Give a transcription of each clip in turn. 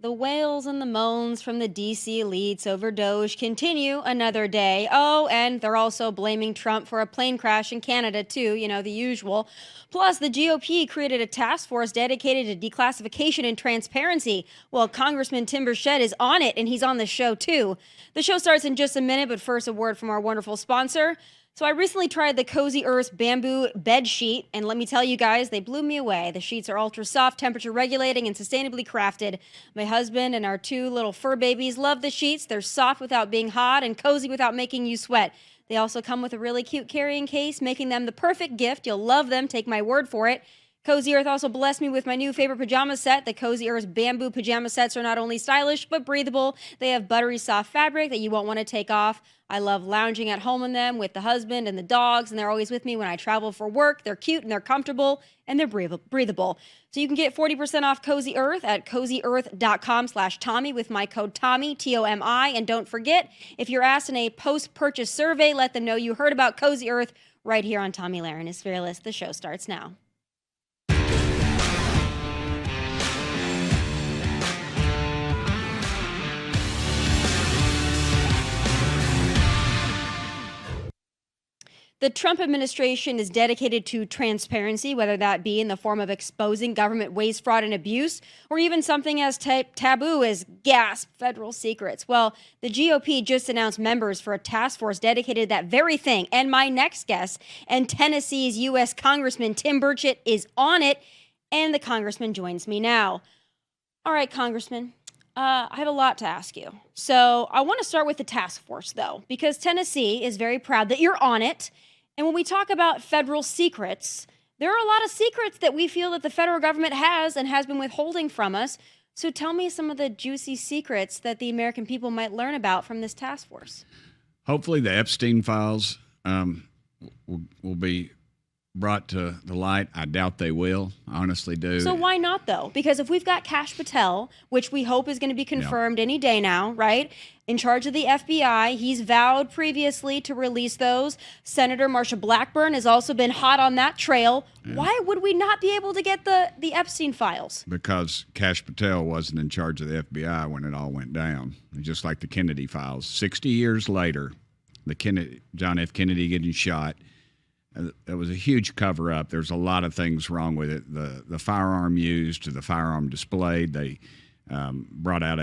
The wails and the moans from the DC elites over DOGE continue another day. Oh, and they're also blaming Trump for a plane crash in Canada, too, the usual. Plus, the GOP created a task force dedicated to declassification and transparency. Well, Congressman Tim Burchett is on it, and he's on the show, too. The show starts in just a minute, but first, a word from our wonderful sponsor. So I recently tried the Cozy Earth bamboo bed sheet, and let me tell you guys, they blew me away. The sheets are ultra soft, temperature regulating, and sustainably crafted. My husband and our 2 little fur babies love the sheets. They're soft without being hot and cozy without making you sweat. They also come with a really cute carrying case, making them the perfect gift. You'll love them, take my word for it. Cozy Earth also blessed me with my new favorite pajama set. The Cozy Earth bamboo pajama sets are not only stylish, but breathable. They have buttery soft fabric that you won't want to take off. I love lounging at home in them with the husband and the dogs, and they're always with me when I travel for work. They're cute and they're comfortable and they're breathable. So you can get 40% off Cozy Earth at cozyearth.com/Tommy with my code Tommy, T-O-M-I. And don't forget, if you're asked in a post-purchase survey, let them know you heard about Cozy Earth right here on Tomi Lahren is Fearless. The show starts now. The Trump administration is dedicated to transparency, whether that be in the form of exposing government waste, fraud, and abuse, or even something as taboo as gasp federal secrets. Well, the GOP just announced members for a task force dedicated to that very thing. And my next guest, and Tennessee's U.S. Congressman Tim Burchett, is on it, and the congressman joins me now. All right, Congressman. I have a lot to ask you. So I want to start with the task force, though, because Tennessee is very proud that you're on it. And when we talk about federal secrets, there are a lot of secrets that we feel that the federal government has and has been withholding from us. So tell me some of the juicy secrets that the American people might learn about from this task force. Hopefully the Epstein files will be brought to the light. I doubt they will. I honestly do. So why not, though? Because if we've got Kash Patel, which we hope is going to be confirmed any day now, right? In charge of the FBI, he's vowed previously to release those. Senator Marsha Blackburn has also been hot on that trail. Yeah. Why would we not be able to get the Epstein files? Because Kash Patel wasn't in charge of the FBI when it all went down. Just like the Kennedy files. 60 years later, John F. Kennedy getting shot, it was a huge cover-up. There's a lot of things wrong with it. The firearm used, the firearm displayed. They brought out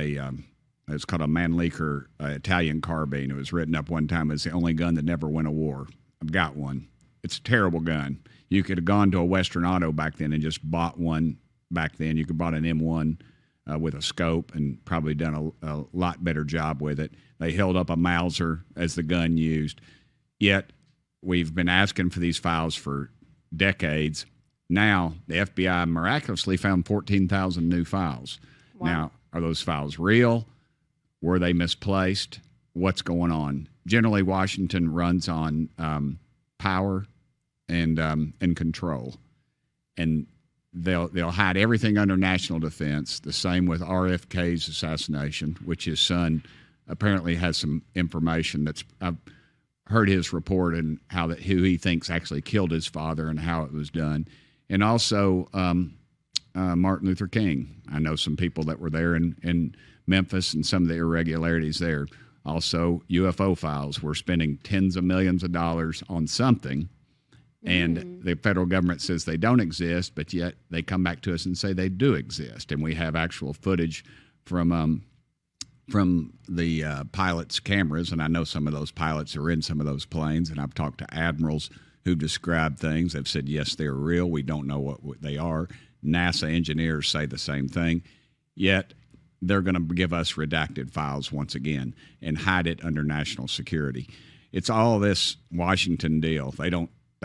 it's called a Mannlicher Italian carbine. It was written up one time as the only gun that never went to war. I've got one. It's a terrible gun. You could have gone to a Western Auto back then and just bought one back then. You could have bought an M1 with a scope and probably done a lot better job with it. They held up a Mauser as the gun used. Yet we've been asking for these files for decades. Now, the FBI miraculously found 14,000 new files. Wow. Now, are those files real? Were they misplaced? What's going on? Generally, Washington runs on power and control. And they'll hide everything under national defense. The same with RFK's assassination, which his son apparently has some information that's I've heard his report and who he thinks actually killed his father and how it was done. And also Martin Luther King. I know some people that were there in Memphis and some of the irregularities there. Also, UFO files. We're spending tens of millions of dollars on something, and the federal government says they don't exist, but yet they come back to us and say they do exist. And we have actual footage from the pilots' cameras, and I know some of those pilots are in some of those planes, and I've talked to admirals who described things. They've said, yes, they're real. We don't know what they are. NASA engineers say the same thing. Yet they're going to give us redacted files once again and hide it under national security. It's all this Washington deal. We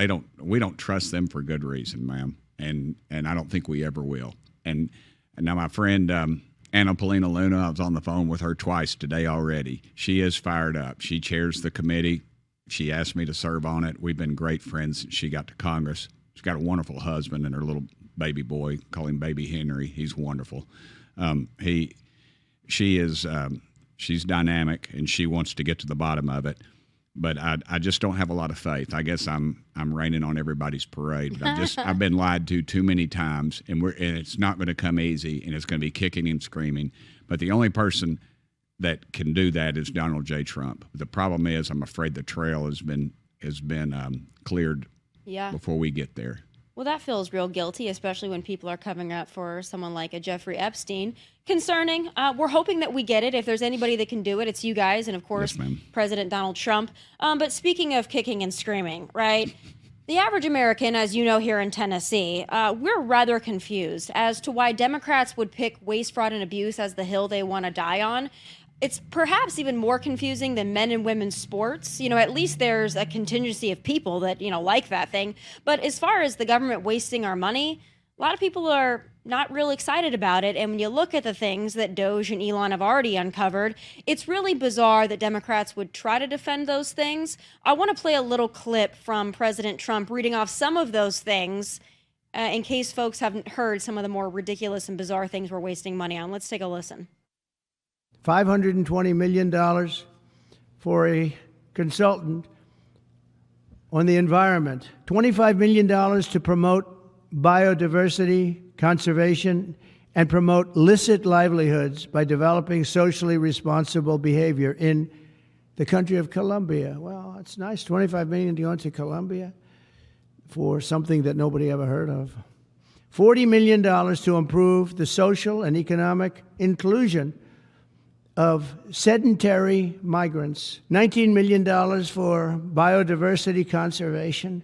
don't trust them for good reason, ma'am, and I don't think we ever will. And now my friend Anna Paulina Luna, I was on the phone with her twice today already. She is fired up. She chairs the committee. She asked me to serve on it. We've been great friends since she got to Congress. She's got a wonderful husband and her little baby boy. Call him Baby Henry. He's wonderful. She's dynamic and she wants to get to the bottom of it. But I just don't have a lot of faith. I guess I'm raining on everybody's parade. But I've been lied to too many times, and it's not going to come easy, and it's going to be kicking and screaming. But the only person that can do that is Donald J. Trump. The problem is, I'm afraid the trail has been cleared before we get there. Well, that feels real guilty, especially when people are coming up for someone like a Jeffrey Epstein. Concerning. We're hoping that we get it. If there's anybody that can do it, it's you guys and, of course, yes, President Donald Trump. But speaking of kicking and screaming, right? The average American, as you know here in Tennessee, we're rather confused as to why Democrats would pick waste, fraud, and abuse as the hill they want to die on. It's perhaps even more confusing than men and women's sports. At least there's a contingency of people that, like that thing. But as far as the government wasting our money, a lot of people are not real excited about it. And when you look at the things that DOGE and Elon have already uncovered, it's really bizarre that Democrats would try to defend those things. I want to play a little clip from President Trump reading off some of those things in case folks haven't heard some of the more ridiculous and bizarre things we're wasting money on. Let's take a listen. $520 million for a consultant on the environment, $25 million to promote biodiversity conservation and promote licit livelihoods by developing socially responsible behavior in the country of Colombia. Well, it's nice, $25 million to go into Colombia for something that nobody ever heard of. $40 million to improve the social and economic inclusion of sedentary migrants, $19 million for biodiversity conservation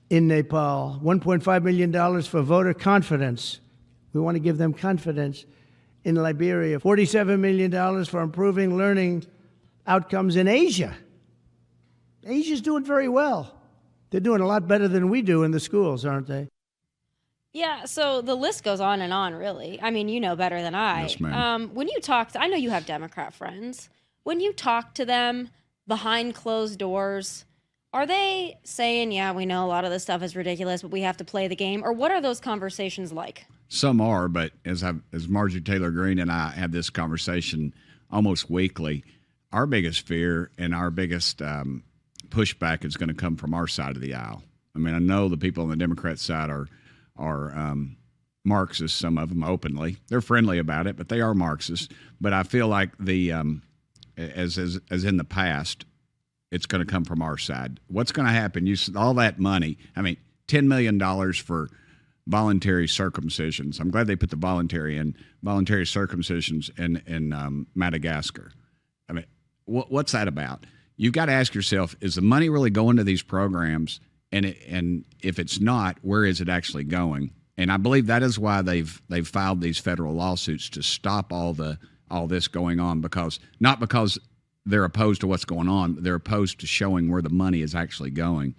in Nepal, $1.5 million for voter confidence. We want to give them confidence in Liberia, $47 million for improving learning outcomes in Asia. Asia's doing very well. They're doing a lot better than we do in the schools, aren't they? Yeah, so the list goes on and on, really. I mean, you know better than I. Yes, ma'am. When you talk I know you have Democrat friends. When you talk to them behind closed doors, are they saying, yeah, we know a lot of this stuff is ridiculous, but we have to play the game? Or what are those conversations like? Some are, but as Marjorie Taylor Greene and I have this conversation almost weekly, our biggest fear and our biggest pushback is going to come from our side of the aisle. I mean, I know the people on the Democrat side are Marxists, some of them openly. They're friendly about it, but they are Marxists. But I feel like as in the past, it's going to come from our side. What's going to happen? All that money. I mean, $10 million for voluntary circumcisions. I'm glad they put the voluntary circumcisions in Madagascar. I mean, what's that about? You've got to ask yourself: is the money really going to these programs? And if it's not, where is it actually going? And I believe that is why they've filed these federal lawsuits to stop all this going on, not because they're opposed to what's going on, they're opposed to showing where the money is actually going.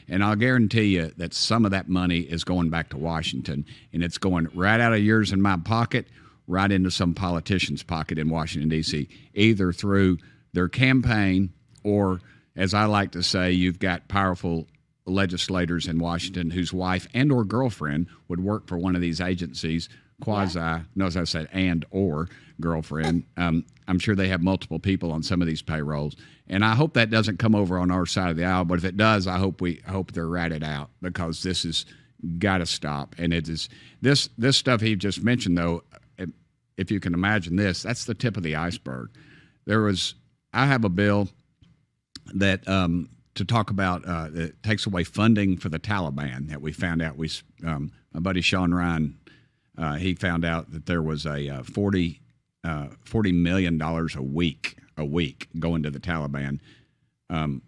And I'll guarantee you that some of that money is going back to Washington, and it's going right out of yours and my pocket, right into some politician's pocket in Washington, D.C., either through their campaign or, as I like to say, you've got powerful legislators in Washington whose wife and or girlfriend would work for one of these agencies, as I said, and or girlfriend. I'm sure they have multiple people on some of these payrolls. And I hope that doesn't come over on our side of the aisle, but if it does, I hope they're ratted out, because this has got to stop. And it is this stuff he just mentioned, though, if you can imagine this, that's the tip of the iceberg. I have a bill that to talk about that takes away funding for the Taliban that we found out. My buddy Sean Ryan, he found out that there was a $40 million a week going to the Taliban.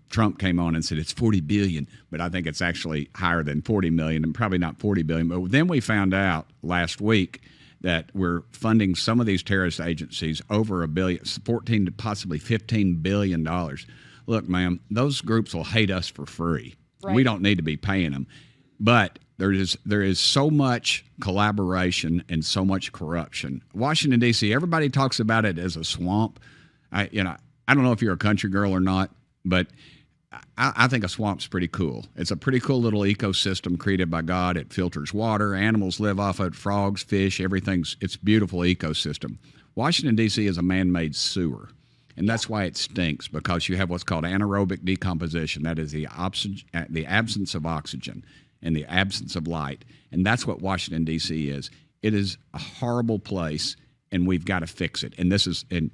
Trump came on and said it's 40 billion, but I think it's actually higher than 40 million, and probably not 40 billion. But then we found out last week that we're funding some of these terrorist agencies over $1 billion, 14 to possibly $15 billion. Look, ma'am, those groups will hate us for free. Right. We don't need to be paying them. But there is so much collaboration and so much corruption. Washington, D.C., everybody talks about it as a swamp. I don't know if you're a country girl or not, but I think a swamp's pretty cool. It's a pretty cool little ecosystem created by God. It filters water. Animals live off of it, frogs, fish, everything's. It's a beautiful ecosystem. Washington, D.C. is a man-made sewer. And that's why it stinks, because you have what's called anaerobic decomposition. That is the absence of oxygen and the absence of light. And that's what Washington, D.C. is. It is a horrible place, and we've got to fix it. And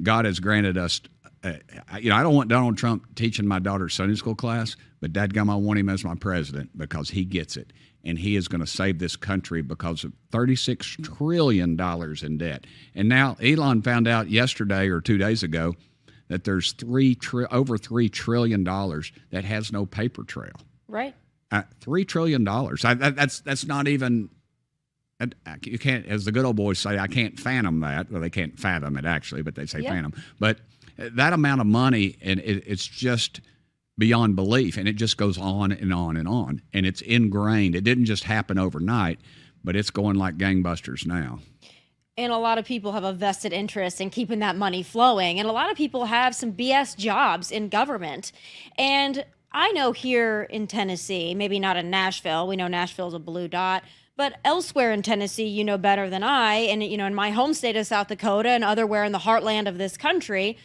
God has granted us. I don't want Donald Trump teaching my daughter's Sunday school class, but dadgum, I want him as my president because he gets it. And he is going to save this country because of $36 trillion in debt. And now Elon found out yesterday or 2 days ago that there's over $3 trillion that has no paper trail. Right. $3 trillion. That's not even. You can't, as the good old boys say, I can't fathom that. Well, they can't fathom it actually, but they say phantom. But that amount of money, and it's just beyond belief, and it just goes on and on and on, and it's ingrained. It didn't just happen overnight, but it's going like gangbusters now. And a lot of people have a vested interest in keeping that money flowing, and a lot of people have some BS jobs in government. And I know here in Tennessee, maybe not in Nashville, we know Nashville's a blue dot, but elsewhere in Tennessee, you know better than I, and in my home state of South Dakota and otherwhere in the heartland of this country,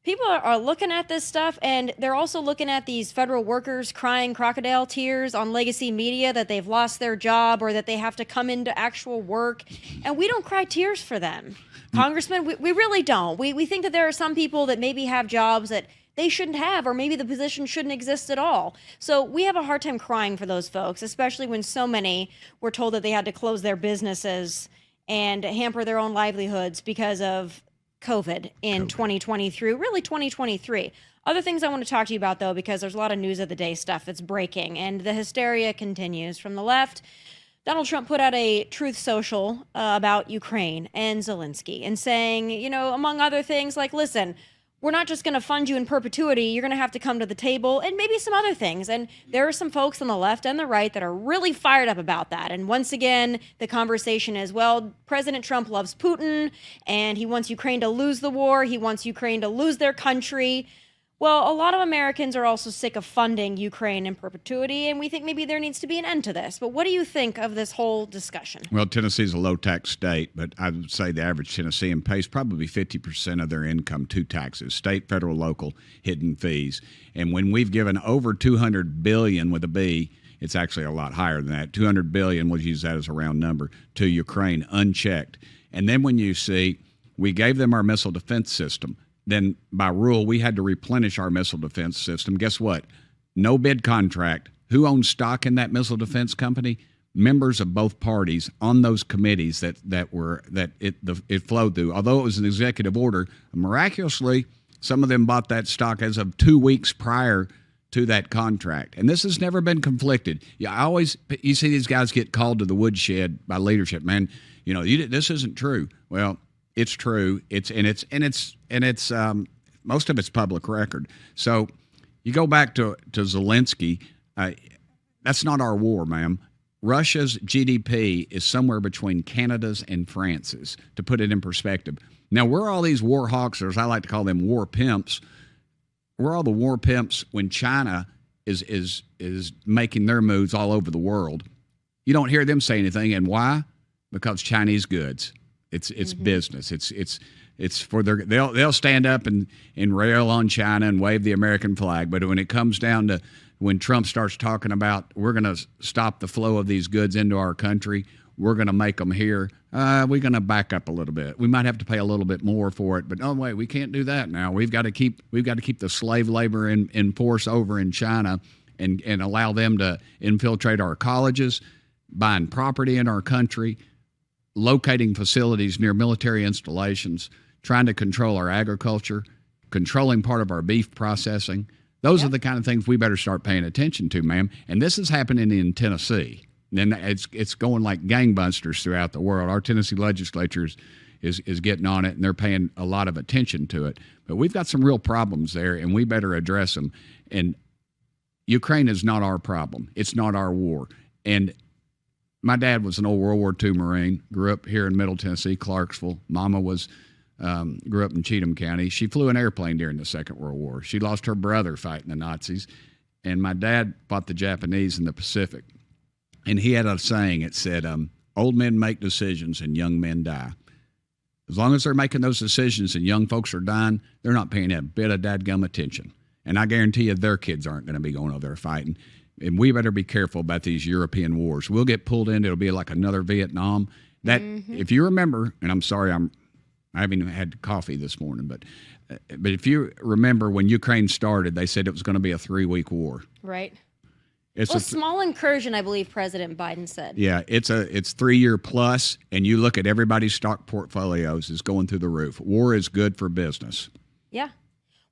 people are looking at this stuff, and they're also looking at these federal workers crying crocodile tears on legacy media that they've lost their job or that they have to come into actual work. And we don't cry tears for them. Congressman, we really don't. We think that there are some people that maybe have jobs that they shouldn't have, or maybe the position shouldn't exist at all. So we have a hard time crying for those folks, especially when so many were told that they had to close their businesses and hamper their own livelihoods because of COVID in 2023, really 2023. Other things I want to talk to you about, though, because there's a lot of news of the day stuff that's breaking, and the hysteria continues from the left. Donald Trump put out a truth social about Ukraine and Zelensky and saying, among other things, like, listen, we're not just going to fund you in perpetuity. You're going to have to come to the table, and maybe some other things. And there are some folks on the left and the right that are really fired up about that. And once again, the conversation is, well, President Trump loves Putin, and he wants Ukraine to lose the war. He wants Ukraine to lose their country. Well, a lot of Americans are also sick of funding Ukraine in perpetuity, and we think maybe there needs to be an end to this. But what do you think of this whole discussion? Well, Tennessee's a low-tax state, but I would say the average Tennessean pays probably 50% of their income to taxes, state, federal, local, hidden fees. And when we've given over $200 billion with a B, it's actually a lot higher than that. $200 billion, we'll use that as a round number, to Ukraine unchecked. And then when you see we gave them our missile defense system, then by rule, we had to replenish our missile defense system. Guess what? No bid contract. Who owns stock in that missile defense company? Members of both parties on those committees that it flowed through. Although it was an executive order, miraculously, some of them bought that stock as of 2 weeks prior to that contract. And this has never been conflicted. You see these guys get called to the woodshed by leadership. Man, this isn't true. Well, it's true. It's most of it's public record. So you go back to Zelensky. That's not our war, ma'am. Russia's GDP is somewhere between Canada's and France's, to put it in perspective. Now, we're all these war hawks, or as I like to call them, war pimps. We're all the war pimps when China is making their moves all over the world. You don't hear them say anything, and why? Because Chinese goods. It's business. It's for they'll stand up and rail on China and wave the American flag. But when it comes down to when Trump starts talking about we're going to stop the flow of these goods into our country, we're going to make them here, we're going to back up a little bit. We might have to pay a little bit more for it, but no, wait, we can't do that now. We've got to keep the slave labor in force over in China and allow them to infiltrate our colleges, buying property in our country, locating facilities near military installations, trying to control our agriculture, controlling part of our beef processing. Those are the kind of things we better start paying attention to, ma'am. And this is happening in Tennessee. And it's going like gangbusters throughout the world. Our Tennessee legislature is getting on it, and they're paying a lot of attention to it. But we've got some real problems there, and we better address them. And Ukraine is not our problem. It's not our war. And my dad was an old World War II Marine, grew up here in Middle Tennessee, Clarksville. Mama grew up in Cheatham County. She flew an airplane during the Second World War. She lost her brother fighting the Nazis. And my dad fought the Japanese in the Pacific. And he had a saying, it said, old men make decisions and young men die. As long as they're making those decisions and young folks are dying, they're not paying a bit of dadgum attention. And I guarantee you their kids aren't going to be going over there fighting. And we better be careful about these European wars. We'll get pulled in. It'll be like another Vietnam. That, if you remember, and I'm sorry I'm I haven't even had coffee this morning, but if you remember when Ukraine started, they said it was going to be a 3-week war. Right. It's a small incursion, I believe President Biden said. Yeah, it's 3-year plus, and you look at everybody's stock portfolios is going through the roof. War is good for business. Yeah.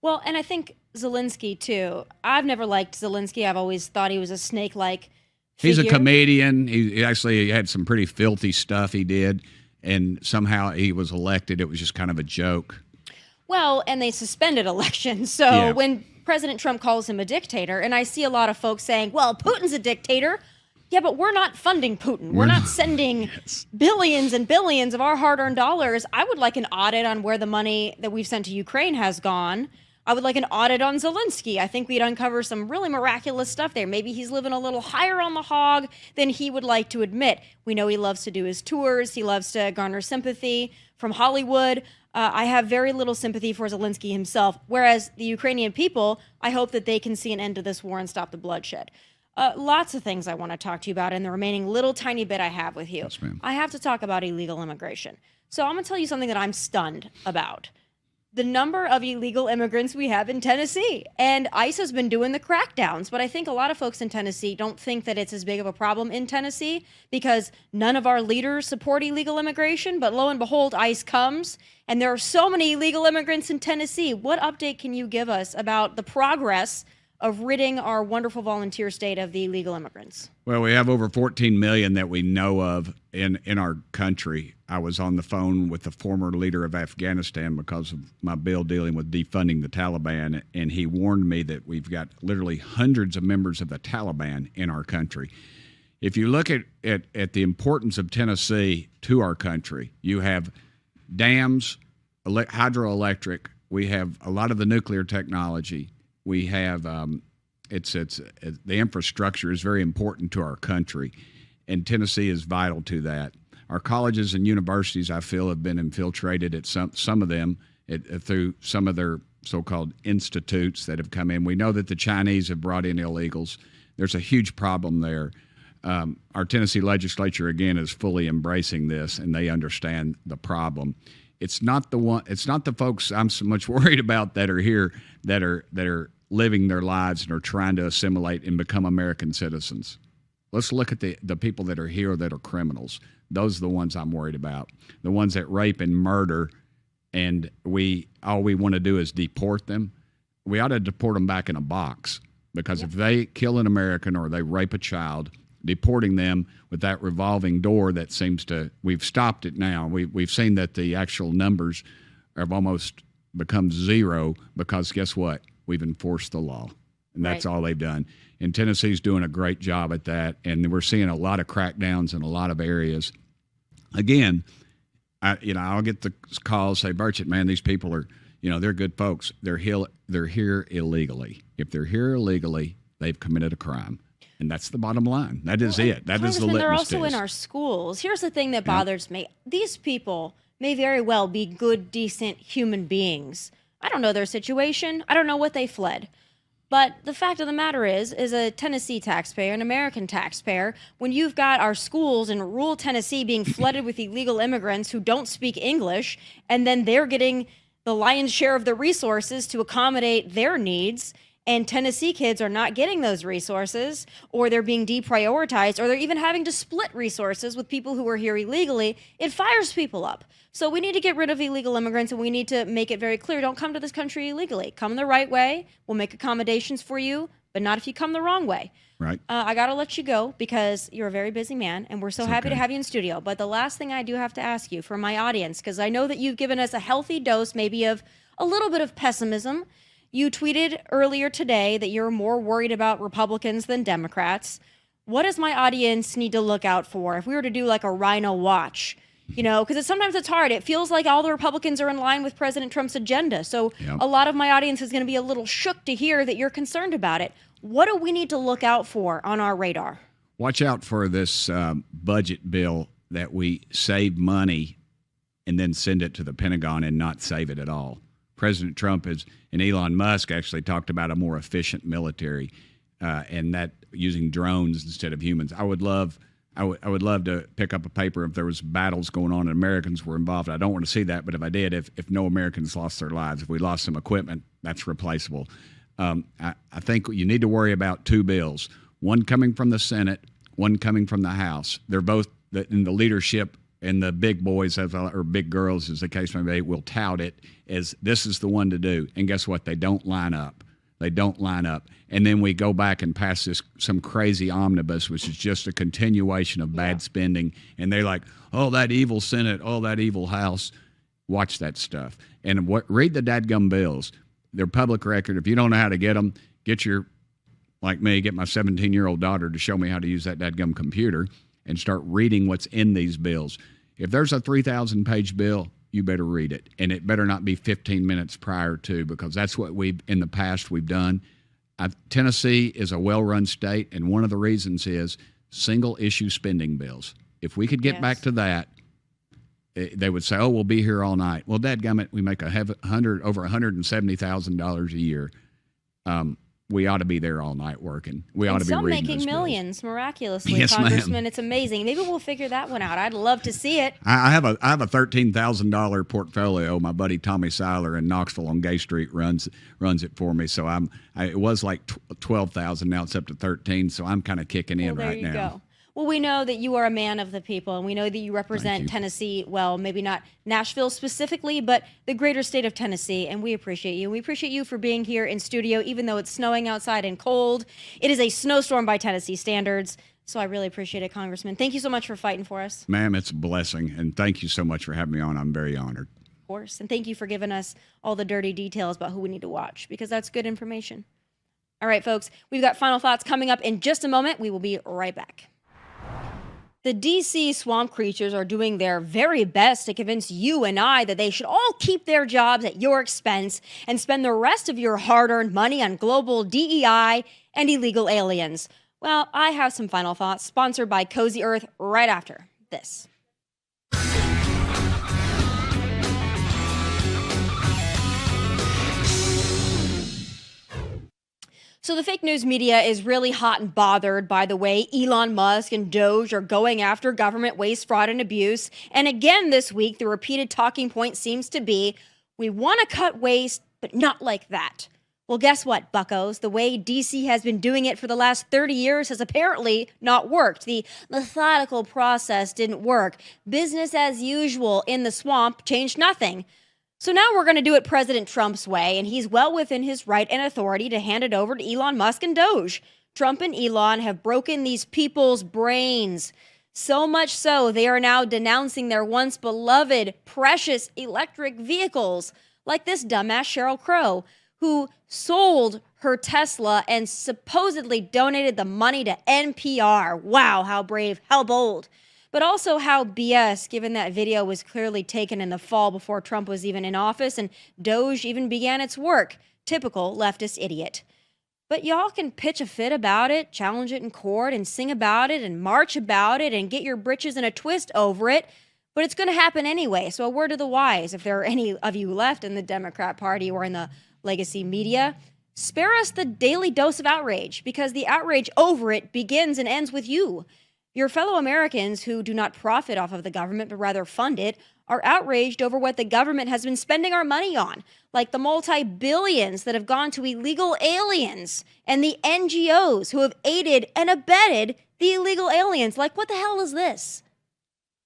Well, and I think Zelensky, too. I've never liked Zelensky. I've always thought he was a snake-like figure. He's a comedian. He actually had some pretty filthy stuff he did, and somehow he was elected. It was just kind of a joke. Well, and they suspended elections. So Yeah. when President Trump calls him a dictator, and I see a lot of folks saying, well, Putin's a dictator. Yeah, but we're not funding Putin. We're not sending billions and billions of our hard-earned dollars. I would like an audit on where the money that we've sent to Ukraine has gone. I would like an audit on Zelensky. I think we'd uncover some really miraculous stuff there. Maybe he's living a little higher on the hog than he would like to admit. We know he loves to do his tours. He loves to garner sympathy from Hollywood. I have very little sympathy for Zelensky himself, whereas the Ukrainian people, I hope that they can see an end to this war and stop the bloodshed. Lots of things I want to talk to you about in the remaining little tiny bit I have with you. Yes, ma'am. I have to talk about illegal immigration. So I'm going to tell you something that I'm stunned about. The number of illegal immigrants we have in Tennessee. And ICE has been doing the crackdowns, but I think a lot of folks in Tennessee don't think that it's as big of a problem in Tennessee because none of our leaders support illegal immigration. But lo and behold, ICE comes, and there are so many illegal immigrants in Tennessee. What update can you give us about the progress of ridding our wonderful volunteer state of the illegal immigrants? Well, we have over 14 million that we know of in our country. I was on the phone with the former leader of Afghanistan because of my bill dealing with defunding the Taliban, and he warned me that we've got literally hundreds of members of the Taliban in our country. If you look at the importance of Tennessee to our country, you have dams, hydroelectric, we have a lot of the nuclear technology. We have the infrastructure is very important to our country, and Tennessee is vital to that. Our colleges and universities, I feel, have been infiltrated at some of them through some of their so-called institutes that have come in. We know that the Chinese have brought in illegals. There's a huge problem there. Our Tennessee legislature, again, is fully embracing this, and they understand the problem. It's not the folks I'm so much worried about that are here that are living their lives and are trying to assimilate and become American citizens. Let's look at the people that are here that are criminals. Those are the ones I'm worried about. The ones that rape and murder, and all we want to do is deport them. We ought to deport them back in a box, because if they kill an American or they rape a child, deporting them with that revolving door that seems to, we've stopped it now. We've seen that the actual numbers have almost become zero because guess what? We've enforced the law, and that's all they've done. And Tennessee's doing a great job at that, and we're seeing a lot of crackdowns in a lot of areas. Again, I'll get the calls, say, Burchett, man, these people are, they're good folks. They're here illegally. If they're here illegally, they've committed a crime. And that's the bottom line. That is it. That is the litmus they're also test. in our schools. Here's the thing that bothers me. These people may very well be good, decent human beings. I don't know their situation. I don't know what they fled. But the fact of the matter is a Tennessee taxpayer, an American taxpayer, when you've got our schools in rural Tennessee being flooded with illegal immigrants who don't speak English, and then they're getting the lion's share of the resources to accommodate their needs, and Tennessee kids are not getting those resources, or they're being deprioritized, or they're even having to split resources with people who are here illegally, it fires people up. So we need to get rid of illegal immigrants, and we need to make it very clear, don't come to this country illegally. Come the right way. We'll make accommodations for you, but not if you come the wrong way. Right. I got to let you go because you're a very busy man, and we're so happy to have you in studio. But the last thing I do have to ask you for my audience, because I know that you've given us a healthy dose maybe of a little bit of pessimism. You tweeted earlier today that you're more worried about Republicans than Democrats. What does my audience need to look out for if we were to do like a RINO Watch? Because sometimes it's hard. It feels like all the Republicans are in line with President Trump's agenda. So a lot of my audience is going to be a little shook to hear that you're concerned about it. What do we need to look out for on our radar? Watch out for this budget bill that we save money and then send it to the Pentagon and not save it at all. President Trump and Elon Musk actually talked about a more efficient military and that using drones instead of humans. I would love I would love to pick up a paper if there was battles going on and Americans were involved. I don't want to see that, but if I did, if no Americans lost their lives, if we lost some equipment, that's replaceable. I think you need to worry about two bills, one coming from the Senate, one coming from the House. They're both in the leadership, and the big boys, or big girls, as the case may be, will tout it as this is the one to do. And guess what? They don't line up. They don't line up. And then we go back and pass some crazy omnibus, which is just a continuation of bad spending. And they're like, oh, that evil Senate, oh, that evil House. Watch that stuff. And read the dadgum bills. They're public record. If you don't know how to get them, like me, get my 17-year-old daughter to show me how to use that dadgum computer and start reading what's in these bills. If there's a 3,000-page bill, you better read it. And it better not be 15 minutes prior to, because that's what in the past we've done. Tennessee is a well-run state, and one of the reasons is single-issue spending bills. If we could get back to that, they would say, oh, we'll be here all night. Well, dadgummit, we make over $170,000 a year. We ought to be there all night working. We ought to be reading those bills. Some making millions, miraculously, yes, Congressman. Ma'am. It's amazing. Maybe we'll figure that one out. I'd love to see it. I have a $13,000 portfolio. My buddy Tommy Seiler in Knoxville on Gay Street runs it for me. So it was like 12,000. Now it's up to 13. So I'm kind of kicking in right now. There you go. Well, we know that you are a man of the people, and we know that you represent Tennessee, well, maybe not Nashville specifically, but the greater state of Tennessee, and we appreciate you. We appreciate you for being here in studio, even though it's snowing outside and cold. It is a snowstorm by Tennessee standards, so I really appreciate it, Congressman. Thank you so much for fighting for us. Ma'am, it's a blessing, and thank you so much for having me on. I'm very honored. Of course, and thank you for giving us all the dirty details about who we need to watch, because that's good information. All right, folks, we've got final thoughts coming up in just a moment. We will be right back. The D.C. swamp creatures are doing their very best to convince you and I that they should all keep their jobs at your expense and spend the rest of your hard-earned money on global DEI and illegal aliens. Well, I have some final thoughts, sponsored by Cozy Earth, right after this. So the fake news media is really hot and bothered by the way Elon Musk and DOGE are going after government waste, fraud, and abuse. And again this week, the repeated talking point seems to be, we want to cut waste, but not like that. Well, guess what, buccos? The way DC has been doing it for the last 30 years has apparently not worked. The methodical process didn't work. Business as usual in the swamp changed nothing. So now we're going to do it President Trump's way, and he's well within his right and authority to hand it over to Elon Musk and DOGE. Trump and Elon have broken these people's brains. So much so, they are now denouncing their once beloved, precious electric vehicles, like this dumbass Sheryl Crow, who sold her Tesla and supposedly donated the money to NPR. Wow, how brave, how bold. But also how BS, given that video was clearly taken in the fall before Trump was even in office and DOGE even began its work. Typical leftist idiot. But y'all can pitch a fit about it, challenge it in court, and sing about it, and march about it, and get your britches in a twist over it. But it's going to happen anyway, so a word to the wise, if there are any of you left in the Democrat Party or in the legacy media, spare us the daily dose of outrage, because the outrage over it begins and ends with you. Your fellow Americans who do not profit off of the government but rather fund it are outraged over what the government has been spending our money on, like the multi-billions that have gone to illegal aliens and the NGOs who have aided and abetted the illegal aliens. Like, what the hell is this?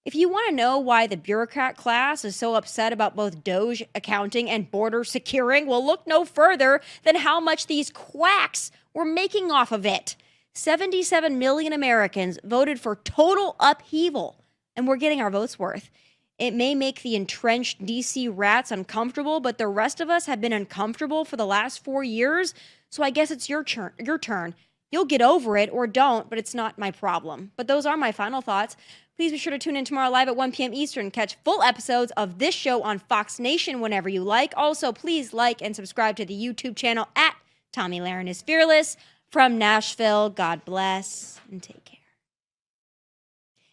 If you want to know why the bureaucrat class is so upset about both DOGE accounting and border securing, well, look no further than how much these quacks were making off of it. 77 million Americans voted for total upheaval, and we're getting our votes worth. It may make the entrenched DC rats uncomfortable, but the rest of us have been uncomfortable for the last 4 years, so I guess it's your turn. You'll get over it or don't, but it's not my problem. But those are my final thoughts. Please be sure to tune in tomorrow live at 1 p.m. Eastern. Catch full episodes of this show on Fox Nation whenever you like. Also, please like and subscribe to the YouTube channel at Tomi Lahren is Fearless. From Nashville, God bless and take care.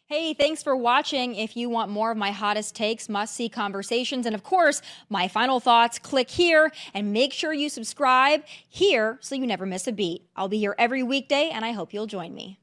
Hey, thanks for watching. If you want more of my hottest takes, must-see conversations, and of course, my final thoughts, click here and make sure you subscribe here so you never miss a beat. I'll be here every weekday, and I hope you'll join me.